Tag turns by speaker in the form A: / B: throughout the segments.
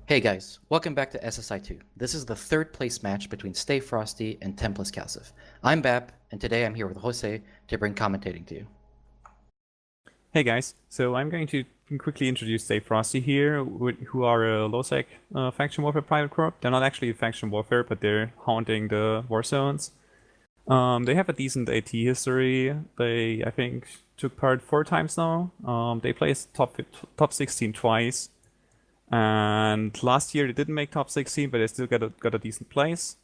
A: Hey guys, welcome back to SSI2. This is the third place match between Stay Frosty and Templis CALSF. I'm Bap, and today I'm here with Jose to bring commentating to you.
B: Hey guys, so I'm going to quickly introduce Stay Frosty here, who are a low-sec faction warfare private corp. They're not actually faction warfare, but they're haunting the war zones. They have a decent AT history. They, I think, took part 4 times now. They placed top 16 twice, and last year they didn't make top 16, but they still got a decent place.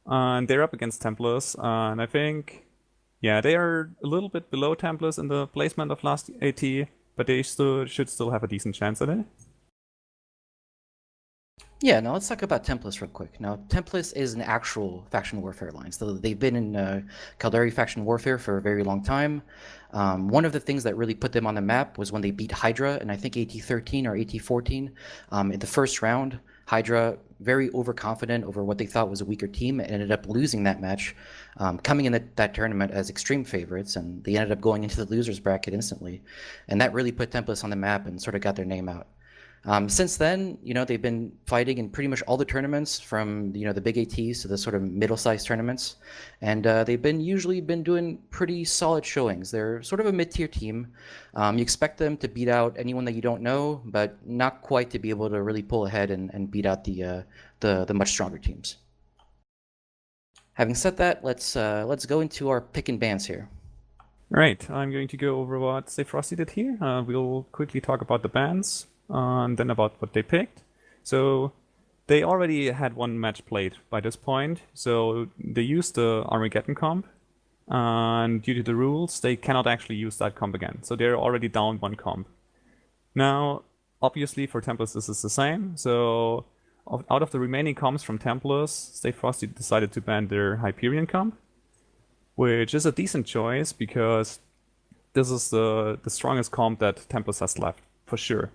B: And they're up against Templis, and I think, yeah, they are a little bit below Templis in the placement of last AT, but they should still have a decent chance at it.
A: Yeah, now let's talk about Templis real quick. Now, Templis is an actual faction warfare alliance. They've been in Caldari faction warfare for a very long time. One of the things that really put them on the map was when they beat Hydra in, I think, AT13 or AT14 in the first round. Hydra, very overconfident over what they thought was a weaker team, and ended up losing that match, coming in that tournament as extreme favorites, and they ended up going into the losers bracket instantly. And that really put Templis on the map and sort of got their name out. Since then, they've been fighting in pretty much all the tournaments, from the big ATs to the sort of middle-sized tournaments, and they've usually been doing pretty solid showings. They're sort of a mid-tier team. You expect them to beat out anyone that you don't know, but not quite to be able to really pull ahead and beat out the much stronger teams. Having said that, let's go into our pick and bans here.
B: Right, I'm going to go over what Stay Frosty did here. We'll quickly talk about the bans, and then about what they picked. So they already had one match played by this point, so they used the Armageddon comp, and due to the rules, they cannot actually use that comp again. So they're already down one comp. Now, obviously for Templis this is the same, so out of the remaining comps from Templis, Stay Frosty decided to ban their Hyperion comp, which is a decent choice because this is the strongest comp that Templis has left, for sure.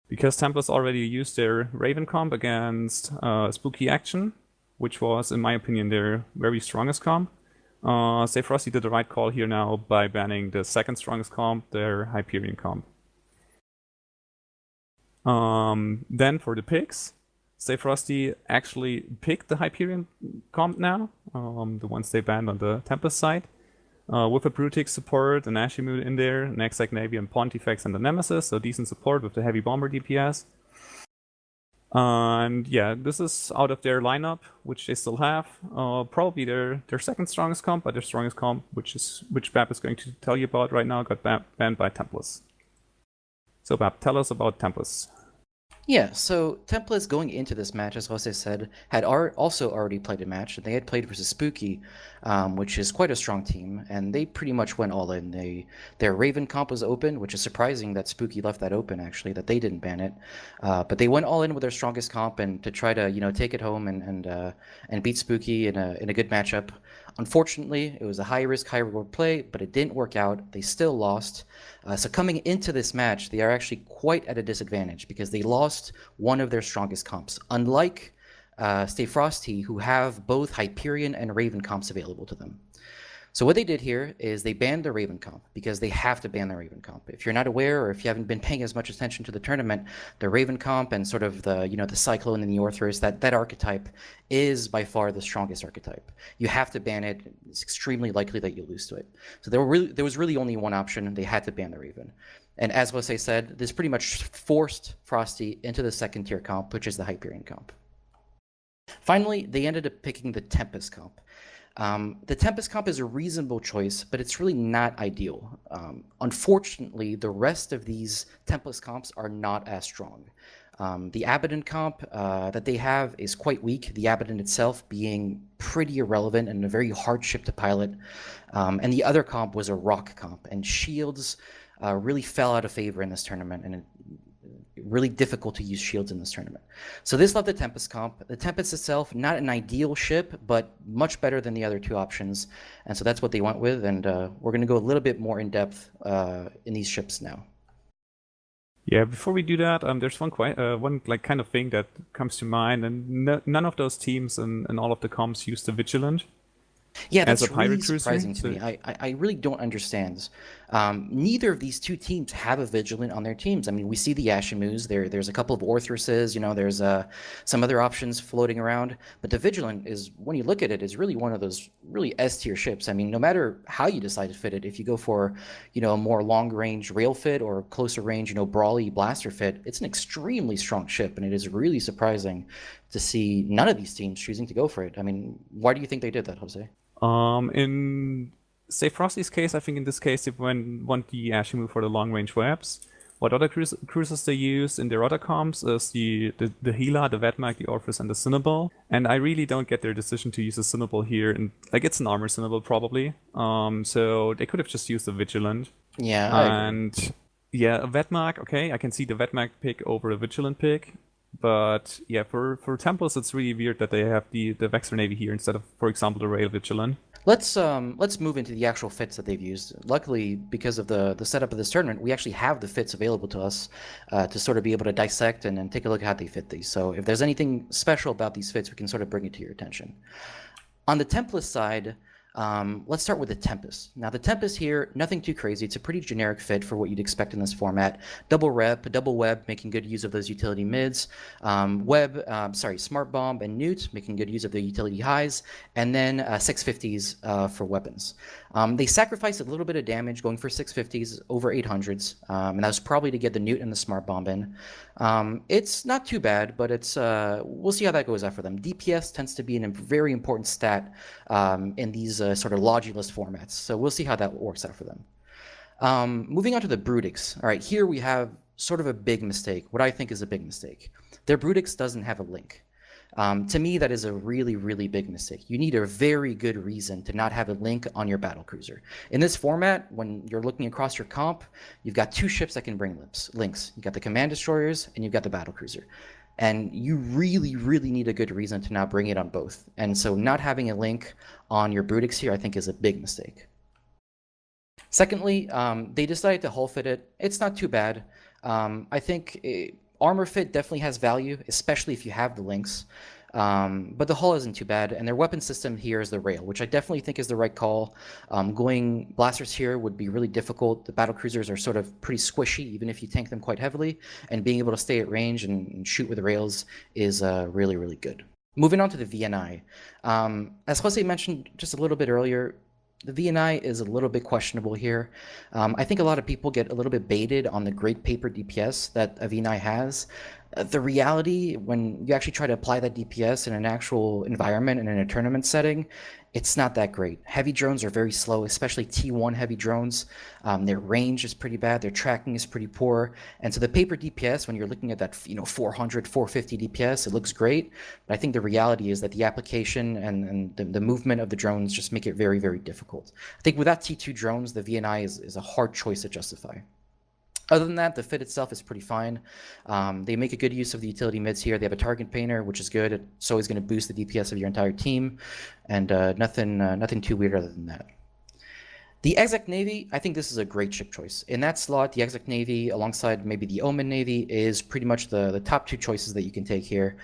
B: Because Templis already used their Raven comp against Spooky Action, which was, in my opinion, their very strongest comp. Stay Frosty did the right call here now by banning the second strongest comp, their Hyperion comp. Then for the picks, Stay Frosty actually picked the Hyperion comp now, the ones they banned on the Tempest side. With a Brutix support, an Ashimmu in there, an Exequror and Pontifex and the Nemesis, so decent support with the heavy bomber DPS. And yeah, this is out of their lineup, which they still have. Probably their second strongest comp, but their strongest comp, which Bap is going to tell you about right now, got banned by Templis. So Bap, tell us about Templis.
A: Yeah, so Templis going into this match, as Jose said, had also already played a match. They had played versus Spooky, which is quite a strong team, and they pretty much went all in. Their Raven comp was open, which is surprising that Spooky left that open, actually, that they didn't ban it. But they went all in with their strongest comp and to try to take it home and beat Spooky in a good matchup. Unfortunately, it was a high-risk, high-reward play, but it didn't work out. They still lost. So coming into this match, they are actually quite at a disadvantage because they lost one of their strongest comps. Unlike Stay Frosty, who have both Hyperion and Raven comps available to them. So what they did here is they banned the Raven comp because they have to ban the Raven comp. If you're not aware, or if you haven't been paying as much attention to the tournament, the Raven comp and sort of the the Cyclone and the Orthrus, that archetype is by far the strongest archetype. You have to ban it. It's extremely likely that you'll lose to it. So there was really only one option. They had to ban the Raven. And as Jose said, this pretty much forced Frosty into the second tier comp, which is the Hyperion comp. Finally, they ended up picking the Tempest comp. The Tempest comp is a reasonable choice, but it's really not ideal. Unfortunately, the rest of these Tempest comps are not as strong. The Abaddon comp that they have is quite weak, the Abaddon itself being pretty irrelevant and a very hard ship to pilot. And the other comp was a rock comp, and shields really fell out of favor in this tournament, and really difficult to use shields in this tournament. So this left the Tempest comp. The Tempest itself, not an ideal ship, but much better than the other two options. And so that's what they went with, and we're going to go a little bit more in depth in these ships now.
B: Yeah, before we do that, there's one kind of thing that comes to mind, and none of those teams and all of the comps use the Vigilant.
A: Yeah, that's really surprising to me. I really don't understand. Neither of these two teams have a Vigilant on their teams. I mean, we see the Ashimmus, there's a couple of Orthruses, there's some other options floating around, but the Vigilant is, when you look at it, is really one of those really S-tier ships. I mean, no matter how you decide to fit it, if you go for, a more long-range rail fit or closer range, brawly blaster fit, it's an extremely strong ship, and it is really surprising to see none of these teams choosing to go for it. I mean, why do you think they did that, Jose?
B: In say Frosty's case, I think in this case they want the Ashimmu for the long-range webs. What other cruisers they use in their other comps is the Healer, the Vedmak, the Orpheus, and the Cinnabal. And I really don't get their decision to use a Cinnabal here. And it's an armor Cinnabal probably. So they could have just used the Vigilant.
A: Yeah.
B: And yeah, a Vedmak, okay, I can see the Vedmak pick over a Vigilant pick. But yeah, for Temples, it's really weird that they have the Vexor Navy here instead of, for example, the Rail Vigilant.
A: Let's move into the actual fits that they've used. Luckily, because of the setup of this tournament, we actually have the fits available to us to sort of be able to dissect and take a look at how they fit these. So if there's anything special about these fits, we can sort of bring it to your attention. On the Templis side, let's start with the Tempest. Now the Tempest here, nothing too crazy. It's a pretty generic fit for what you'd expect in this format. Double rep, double web, making good use of those utility mids. Smart bomb and newt, making good use of the utility highs. And then 650s for weapons. They sacrificed a little bit of damage going for 650s over 800s. And that was probably to get the newt and the smart bomb in. It's not too bad, but it's we'll see how that goes after them. DPS tends to be a very important stat in these sort of logulus formats, so we'll see how that works out for them. Moving on to the Brutix. All right, here we have sort of a big mistake, what I think is a big mistake. Their Brutix doesn't have a link. To me, that is a really, really big mistake. You need a very good reason to not have a link on your battlecruiser. In this format, when you're looking across your comp, you've got two ships that can bring links. You've got the command destroyers and you've got the battlecruiser. And you really, really need a good reason to not bring it on both. And so not having a link on your Brutix here, I think, is a big mistake. Secondly, they decided to hull fit it. It's not too bad. I think armor fit definitely has value, especially if you have the links. But the hull isn't too bad, and their weapon system here is the rail, which I definitely think is the right call. Going blasters here would be really difficult. The battlecruisers are sort of pretty squishy, even if you tank them quite heavily, and being able to stay at range and shoot with the rails is really, really good. Moving on to the VNI. As Jose mentioned just a little bit earlier, the VNI is a little bit questionable here. I think a lot of people get a little bit baited on the great paper DPS that a VNI has. The reality, when you actually try to apply that DPS in an actual environment and in a tournament setting, it's not that great. Heavy drones are very slow, especially T1 heavy drones. Their range is pretty bad, their tracking is pretty poor, and so the paper DPS, when you're looking at that 400, 450 DPS, it looks great, but I think the reality is that the application and the movement of the drones just make it very, very difficult. I think without T2 drones, the VNI is a hard choice to justify. Other than that, the fit itself is pretty fine. They make a good use of the utility mids here. They have a target painter, which is good. It's always going to boost the DPS of your entire team, and nothing too weird other than that. The Exec Navy, I think this is a great ship choice. In that slot, the Exec Navy, alongside maybe the Omen Navy, is pretty much the top two choices that you can take here.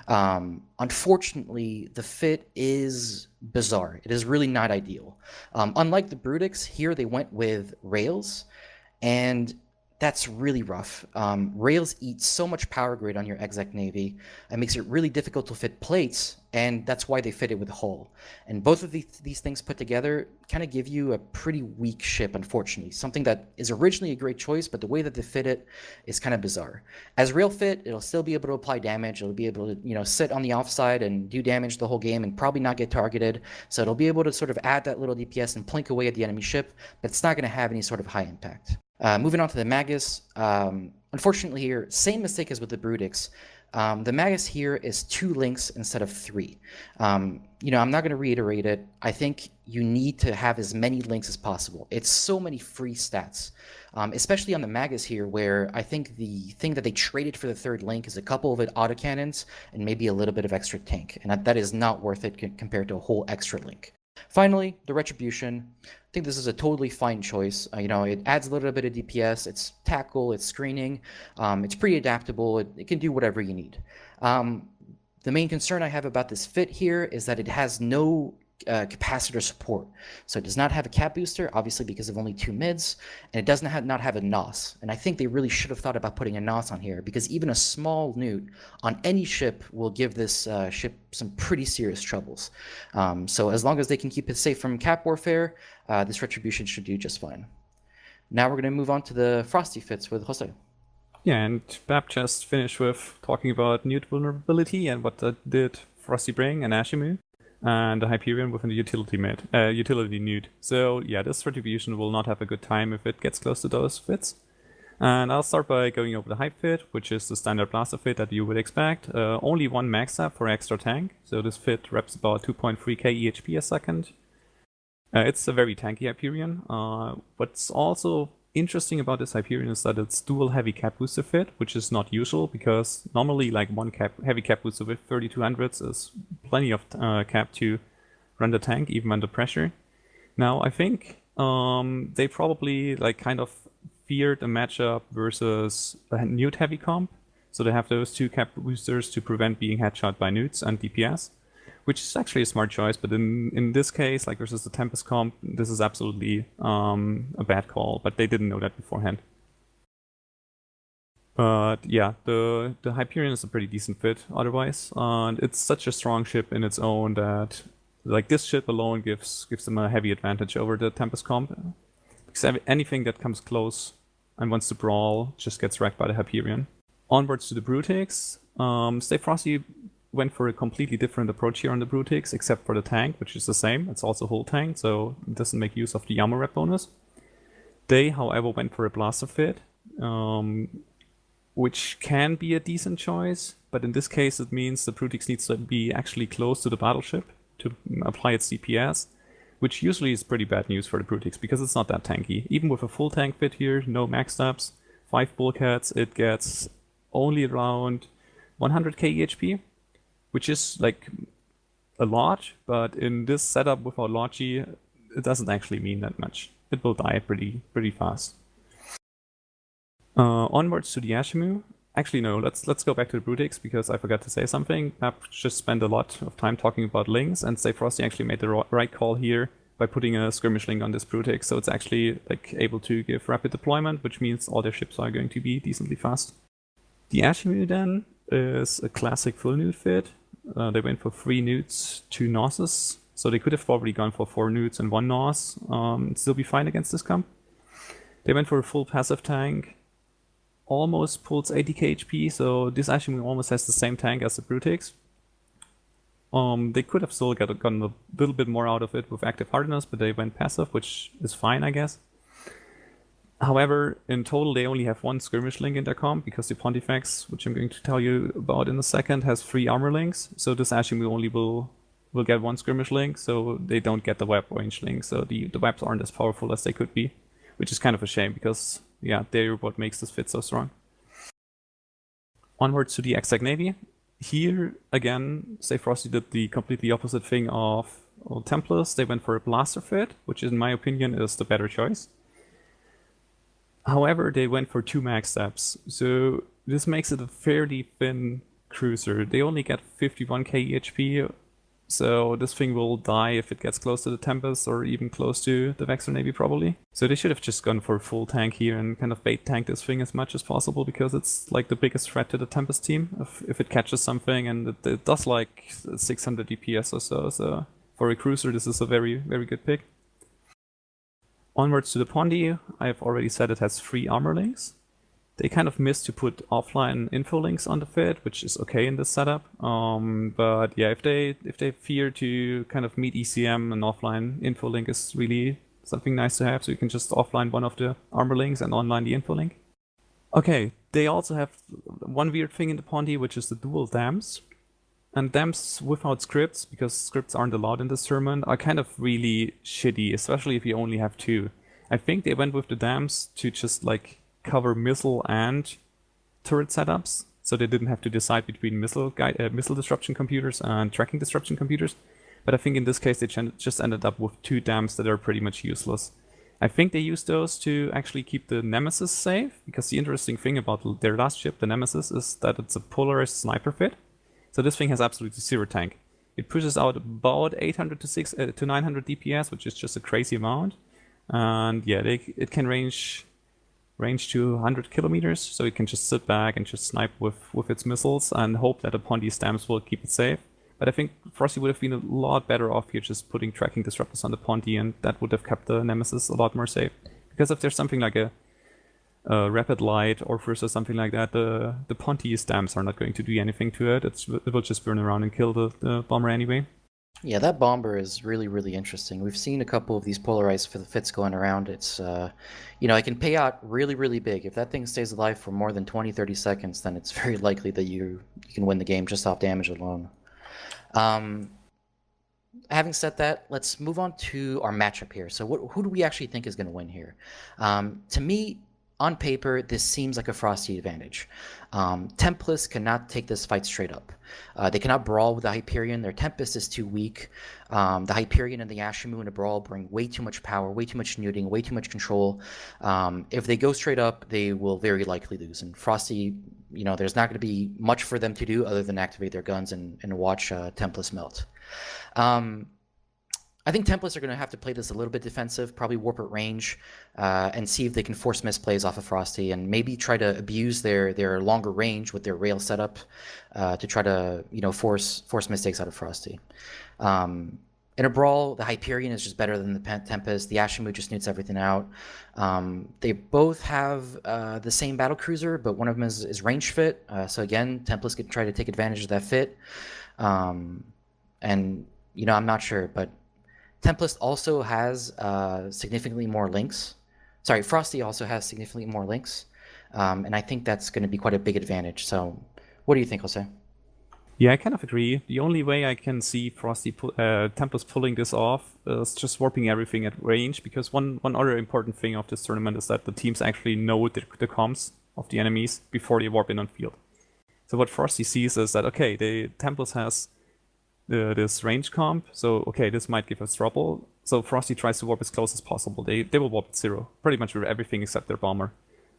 A: Unfortunately, the fit is bizarre. It is really not ideal. Unlike the Brutix, here they went with rails, and that's really rough. Rails eat so much power grid on your Exec Navy. It makes it really difficult to fit plates, and that's why they fit it with hull. And both of these things put together kind of give you a pretty weak ship, unfortunately. Something that is originally a great choice, but the way that they fit it is kind of bizarre. As rail fit, it'll still be able to apply damage. It'll be able to, sit on the offside and do damage the whole game and probably not get targeted. So it'll be able to sort of add that little DPS and plink away at the enemy ship, but it's not going to have any sort of high impact. Moving on to the Magus, unfortunately here, same mistake as with the Brutix. The Magus here is 2 links instead of 3. I'm not going to reiterate it. I think you need to have as many links as possible. It's so many free stats, especially on the Magus here, where I think the thing that they traded for the 3rd link is a couple of autocannons and maybe a little bit of extra tank, and that is not worth it compared to a whole extra link. Finally, the Retribution. I think this is a totally fine choice. It adds a little bit of DPS, it's tackle, it's screening, it's pretty adaptable, it can do whatever you need. The main concern I have about this fit here is that it has no capacitor support. So it does not have a cap booster, obviously because of only 2 mids, and it does not have a NOS. And I think they really should have thought about putting a NOS on here, because even a small newt on any ship will give this ship some pretty serious troubles. So as long as they can keep it safe from cap warfare, this Retribution should do just fine. Now we're going to move on to the Frosty fits with Jose.
B: Yeah, and Bap just finished with talking about newt vulnerability and what that did Frosty bring and Ashimmu, and the Hyperion with a utility newt. So yeah, this Retribution will not have a good time if it gets close to those fits. And I'll start by going over the Hype fit, which is the standard blaster fit that you would expect. Only 1 max up for extra tank, so this fit reps about 2.3k EHP a second. It's a very tanky Hyperion. What's also interesting about this Hyperion is that it's dual heavy cap booster fit, which is not usual, because normally like one heavy cap booster with 3200s is plenty of cap to run the tank even under pressure. Now I think they probably like kind of feared a matchup versus a newt heavy comp, so they have those 2 cap boosters to prevent being headshot by newts and DPS, which is actually a smart choice, but in this case, like versus the Tempest comp, this is absolutely a bad call, but they didn't know that beforehand. But yeah, the Hyperion is a pretty decent fit otherwise, and it's such a strong ship in its own that like this ship alone gives them a heavy advantage over the Tempest comp, because anything that comes close and wants to brawl just gets wrecked by the Hyperion. Onwards to the Brutix. Stay Frosty went for a completely different approach here on the Brutix, except for the tank, which is the same. It's also whole tank, so it doesn't make use of the armor rep bonus. They, however, went for a blaster fit, which can be a decent choice, but in this case it means the Brutix needs to be actually close to the battleship to apply its DPS, which usually is pretty bad news for the Brutix, because it's not that tanky. Even with a full tank fit here, no max ups, 5 bulkheads, it gets only around 100k EHP, which is like a lot, but in this setup without Logi, it doesn't actually mean that much. It will die pretty fast. Onwards to the Ashimmu. Actually, no, let's go back to the Brutix, because I forgot to say something. Bap just spent a lot of time talking about links, and Stay Frosty actually made the right call here by putting a skirmish link on this Brutix, so it's actually like able to give rapid deployment, which means all their ships are going to be decently fast. The Ashimmu then is a classic full newt fit. They went for 3 newts, 2 NOSes, so they could have probably gone for 4 newts and 1 NOS, still be fine against this comp. They went for a full passive tank, almost pulls 80k HP, so this Ashimmu almost has the same tank as the Brutix. They could have still gotten a little bit more out of it with active hardness, but they went passive, which is fine, I guess. However, in total they only have 1 skirmish link in their comp, because the Pontifex, which I'm going to tell you about in a second, has 3 armor links, so this Ashimmu only will get 1 skirmish link, so they don't get the web range link, so the webs aren't as powerful as they could be, which is kind of a shame, because yeah, they're what makes this fit so strong. Onwards to the Exec Navy. Here, again, Stay Frosty did the completely opposite thing of Templis. They went for a blaster fit, which in my opinion is the better choice. However, they went for 2 max steps, so this makes it a fairly thin cruiser. They only get 51k HP, so this thing will die if it gets close to the Tempest or even close to the Vexor Navy probably. So they should have just gone for a full tank here and kind of bait tank this thing as much as possible, because it's like the biggest threat to the Tempest team if it catches something, and it does like 600 DPS or so, so for a cruiser this is a very, very good pick. Onwards to the Pondi, I've already said it has 3 armor links. They kind of missed to put offline info links on the fit, which is okay in this setup. But yeah, if they fear to kind of meet ECM, an offline info link is really something nice to have, so you can just offline one of the armor links and online the info link. Okay, they also have one weird thing in the Pondi, which is the dual dams. And dams without scripts, because scripts aren't allowed in this tournament, are kind of really shitty, especially if you only have 2. I think they went with the dams to just like cover missile and turret setups, so they didn't have to decide between missile disruption computers and tracking disruption computers. But I think in this case they just ended up with 2 dams that are pretty much useless. I think they used those to actually keep the Nemesis safe, because the interesting thing about their last ship, the Nemesis, is that it's a polarized sniper fit. So this thing has absolutely 0 tank. It pushes out about 800 to 900 DPS, which is just a crazy amount. And yeah, it can range to 100 kilometers, so it can just sit back and just snipe with its missiles and hope that the Ponti stamps will keep it safe. But I think Frosty would have been a lot better off here just putting tracking disruptors on the Ponti, and that would have kept the Nemesis a lot more safe. Because if there's something like a rapid light or first or something like that, the Ponti stamps are not going to do anything to it. It will just burn around and kill the bomber anyway.
A: Yeah, that bomber is really, really interesting. We've seen a couple of these polarized fits going around. It's, it can pay out really, really big. If that thing stays alive for more than 20, 30 seconds, then it's very likely that you can win the game just off damage alone. Having said that, let's move on to our matchup here. So who do we actually think is going to win here? To me, on paper, this seems like a Frosty advantage. Templis cannot take this fight straight up. They cannot brawl with the Hyperion. Their Tempest is too weak. The Hyperion and the Ashimmu in a brawl bring way too much power, way too much neuting, way too much control. If they go straight up, they will very likely lose. And Frosty, there's not going to be much for them to do other than activate their guns and watch Templis melt. I think Templis are going to have to play this a little bit defensive, probably warp at range, and see if they can force misplays off of Frosty, and maybe try to abuse their longer range with their rail setup to try to force mistakes out of Frosty. In a brawl, the Hyperion is just better than the Tempest. The Ashimmu just nukes everything out. They both have the same battle cruiser, but one of them is range fit. So again, Templis can try to take advantage of that fit. And I'm not sure, but Tempest also has significantly more links. Sorry, Frosty also has significantly more links. And I think that's going to be quite a big advantage. So what do you think, Jose?
B: Yeah, I kind of agree. The only way I can see Tempest pulling this off is just warping everything at range, because one other important thing of this tournament is that the teams actually know the comms of the enemies before they warp in on field. So what Frosty sees is that, okay, the Tempest has this range comp, so okay, this might give us trouble. So Frosty tries to warp as close as possible. They will warp at 0, pretty much with everything except their bomber,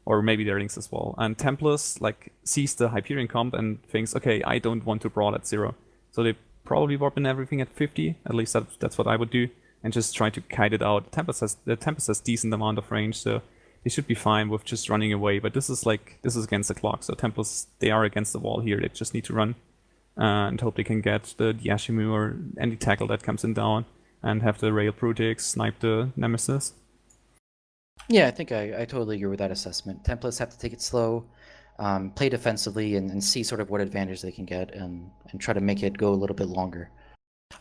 B: or maybe their links as well. And Templis sees the Hyperion comp and thinks, okay, I don't want to brawl at 0, so they probably warp in everything at 50. At least that's what I would do, and just try to kite it out. The Tempest has decent amount of range, so they should be fine with just running away. But this is against the clock, so Templis, they are against the wall here. They just need to run and hope they can get the Ashimmu or any tackle that comes in down and have the rail Brutix snipe the Nemesis.
A: Yeah, I think I totally agree with that assessment. Templis have to take it slow, play defensively, and see sort of what advantage they can get, and try to make it go a little bit longer.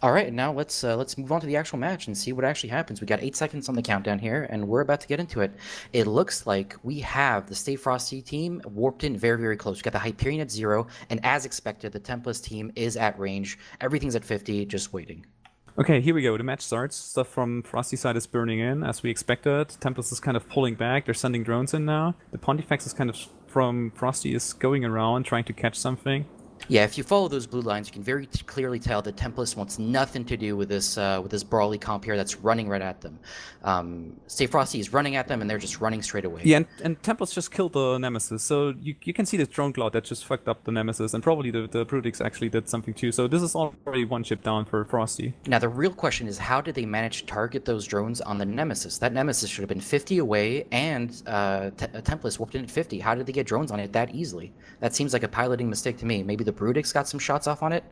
A: All right, and now let's move on to the actual match and see what actually happens. We got 8 seconds on the countdown here, and we're about to get into it. It looks like we have the Stay Frosty team warped in very, very close. We got the Hyperion at 0, and as expected, the Templis team is at range. Everything's at 50, just waiting.
B: Okay, here we go. The match starts. Stuff from Frosty's side is burning in, as we expected. Tempest is kind of pulling back. They're sending drones in now. The Pontifex is kind of, from Frosty, is going around trying to catch something.
A: Yeah, if you follow those blue lines, you can very clearly tell that Templis wants nothing to do with this brawly comp here that's running right at them. Stay Frosty is running at them, and they're just running straight away.
B: Yeah, and Templis just killed the Nemesis, so you can see the drone cloud that just fucked up the Nemesis, and probably the Brutix actually did something too, so this is already one chip down for Frosty.
A: Now, the real question is, how did they manage to target those drones on the Nemesis? That Nemesis should have been 50 away, and Templis warped in at 50. How did they get drones on it that easily? That seems like a piloting mistake to me. Maybe the Brutix got some shots off on it?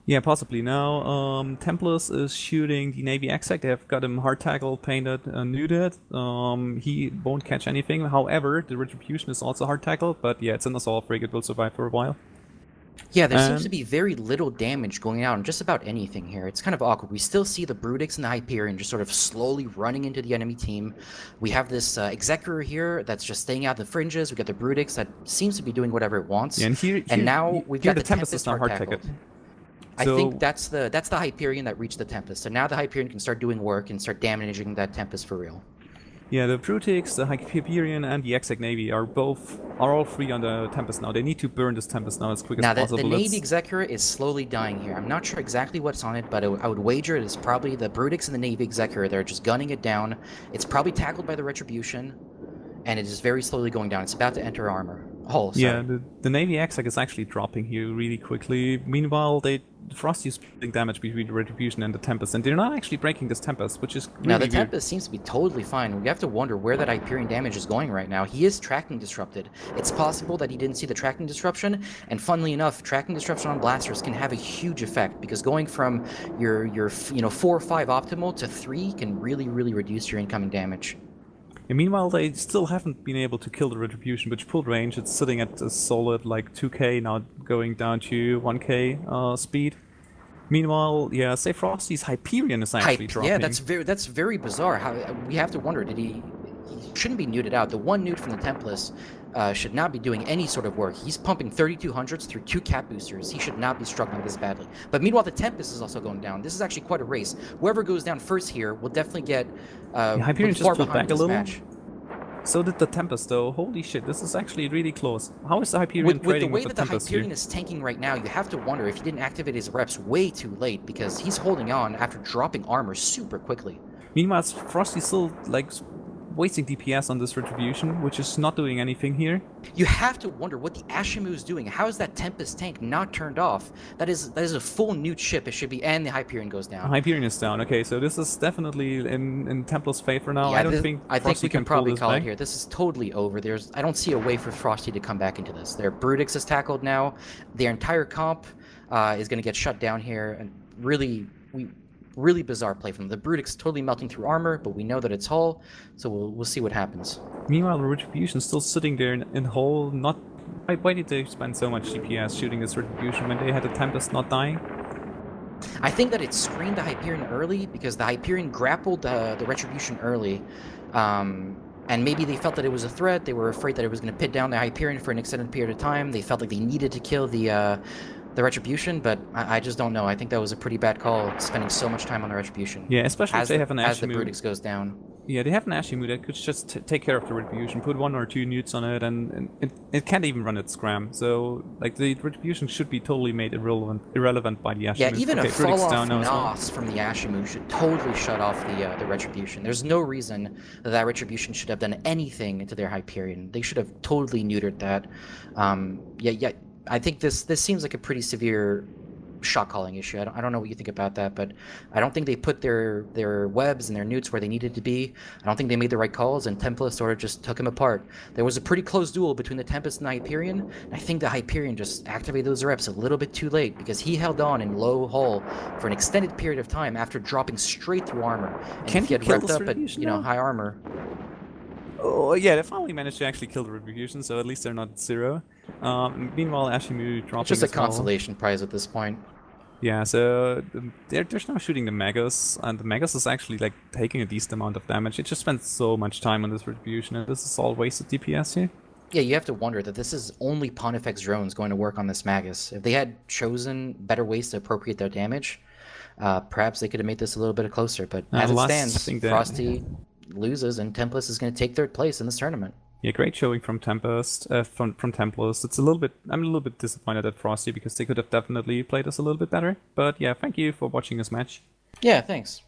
B: Yeah, possibly. Now, Templis is shooting the Navy Exec. They have got him hard tackle, painted, nuded. He won't catch anything. However, the Retribution is also hard tackle, but yeah, it's an assault frigate, will survive for a while.
A: Yeah, there seems to be very little damage going out on just about anything here. It's kind of awkward. We still see the Brutix and the Hyperion just sort of slowly running into the enemy team. We have this Exequror here that's just staying out the fringes. We got the Brutix that seems to be doing whatever it wants.
B: Yeah,
A: and now we've got the Tempest
B: hard tackled.
A: I think that's the Hyperion that reached the Tempest. So now the Hyperion can start doing work and start damaging that Tempest for real.
B: Yeah, the Brutix, the Hyperion, and the Exec Navy are all free on the Tempest now. They need to burn this Tempest now as quick as possible.
A: Now, the Navy Exequror is slowly dying here. I'm not sure exactly what's on it, but I would wager it is probably the Brutix and the Navy Exequror. They're just gunning it down. It's probably tackled by the Retribution, and it is very slowly going down. It's about to enter armor. Oh, sorry.
B: Yeah, the Navy Exec is actually dropping here really quickly. Meanwhile, Frosty is splitting damage between the Retribution and the Tempest, and they're not actually breaking this Tempest, which is really
A: Now, the
B: weird.
A: Tempest seems to be totally fine. We have to wonder where that Hyperion damage is going right now. He is tracking disrupted. It's possible that he didn't see the tracking disruption, and funnily enough, tracking disruption on blasters can have a huge effect, because going from your 4 or 5 optimal to 3 can really reduce your incoming damage.
B: And meanwhile, they still haven't been able to kill the Retribution, which pulled range. It's sitting at a solid like 2k, now going down to 1k speed. Meanwhile, yeah, say Frosty's Hyperion is actually dropping.
A: Yeah, that's very bizarre. How we have to wonder, he shouldn't be neuted out. The one nude from the Templis should not be doing any sort of work. He's pumping 3200s through 2 cap boosters. He should not be struggling this badly. But meanwhile, the Tempest is also going down. This is actually quite a race. Whoever goes down first here will definitely get
B: Hyperion just pulled back a little.
A: Match.
B: So did the Tempest, though. Holy shit, this is actually really close. How is the Hyperion
A: with
B: trading
A: the way
B: with
A: that
B: the Tempest
A: Hyperion
B: here?
A: is tanking right now, you have to wonder if he didn't activate his reps way too late, because he's holding on after dropping armor super quickly.
B: Meanwhile, Frosty's still like wasting DPS on this Retribution, which is not doing anything here.
A: You have to wonder what the Ashimmu is doing. How is that Tempest tank not turned off? That is a full nude ship. It should be, and the Hyperion goes down.
B: Hyperion is down. Okay, so this is definitely in Templar's favor now.
A: Yeah,
B: I think
A: we can probably call
B: back.
A: it here. This is totally over. I don't see a way for Frosty to come back into this. Their Brutix is tackled now. Their entire comp is going to get shut down here, and really bizarre play from them. The Brutix totally melting through armor, but we know that it's hull, so we'll see what happens.
B: Meanwhile, the Retribution still sitting there in hull. Not why did they spend so much DPS shooting this Retribution when they had a Tempest not dying?
A: I think that it screened the Hyperion early, because the Hyperion grappled the Retribution early, and maybe they felt that it was a threat. They were afraid that it was going to pit down the Hyperion for an extended period of time. They felt like they needed to kill the Retribution, but I just don't know. I think that was a pretty bad call, spending so much time on the Retribution.
B: Yeah, especially if they have an Ashimmu.
A: As the Brutix goes down.
B: Yeah, they have an Ashimmu that could just take care of the Retribution, put 1 or 2 newts on it, and it can't even run its scram. So, like, the Retribution should be totally made irrelevant by the Ashimmu.
A: Yeah, even
B: okay,
A: a fall-off
B: NOS
A: from the Ashimmu should totally shut off the Retribution. There's no reason that Retribution should have done anything to their Hyperion. They should have totally neutered that. Yeah. I think this seems like a pretty severe shot calling issue. I don't know what you think about that, but I don't think they put their webs and their newts where they needed to be. I don't think they made the right calls, and Templis sort of just took him apart. There was a pretty close duel between the Tempest and the Hyperion, and I think the Hyperion just activated those reps a little bit too late, because he held on in low hull for an extended period of time after dropping straight through armor. And
B: Can
A: if he had
B: kill
A: repped
B: this
A: up at high armor.
B: Oh yeah, they finally managed to actually kill the Retribution, so at least they're not 0. Meanwhile, Ashimmu dropping.
A: It's just a
B: as well.
A: consolation prize at this point.
B: Yeah, so they're now shooting the Magus, and the Magus is actually like taking a decent amount of damage. It just spent so much time on this Retribution, and this is all wasted DPS here.
A: Yeah, you have to wonder that this is only Pontifex drones going to work on this Magus. If they had chosen better ways to appropriate their damage, perhaps they could have made this a little bit closer. But as it stands, Frosty loses, and Templis is going to take 3rd place in this tournament.
B: Yeah, great showing from Tempest, from Templis. I'm a little bit disappointed at Frosty, because they could have definitely played us a little bit better. But yeah, thank you for watching this match.
A: Yeah, thanks.